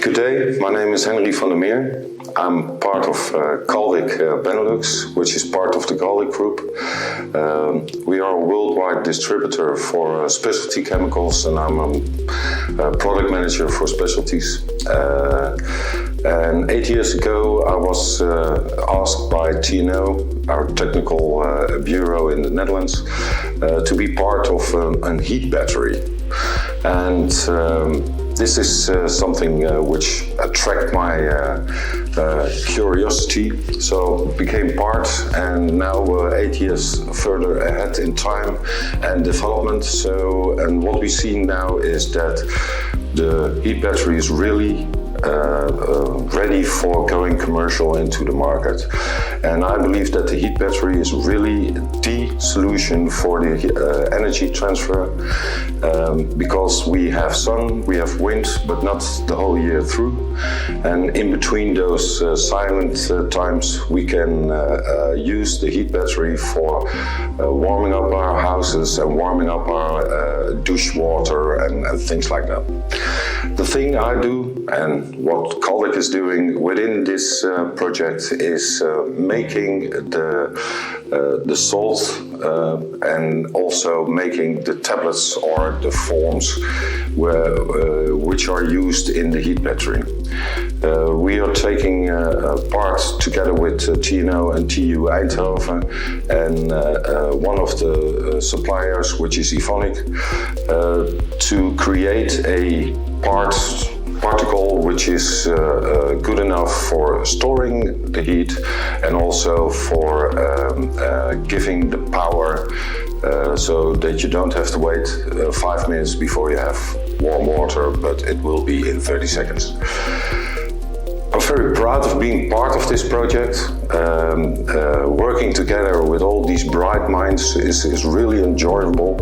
Good day, my name is Henry Van der Meer. I'm part of CALDIC Benelux, which is part of the CALDIC group. We are a worldwide distributor for specialty chemicals, and I'm a product manager for specialties. And 8 years ago I was asked by TNO, our technical bureau in the Netherlands, to be part of a heat battery. And this is something which attracted my curiosity, so became part, and now 8 years further ahead in time and development. And what we see now is that the heat battery is really ready for going commercial into the market. And I believe that the heat battery is really the solution for the energy transfer, because we have sun, we have wind, but not the whole year through. And in between those silent times, we can use the heat battery for warming up our houses and warming up our douche water and things like that. The thing I do, and what CALDIC is doing within this project, is making the salt and also making the tablets or the forms which are used in the heat battery. We are taking part together with TNO and TU Eindhoven and one of the suppliers, which is Evonik, to create a particle which is good enough for storing the heat and also for giving the power, so that you don't have to wait 5 minutes before you have warm water, but it will be in 30 seconds. I'm very proud of being part of this project. Working together with all these bright minds is really enjoyable.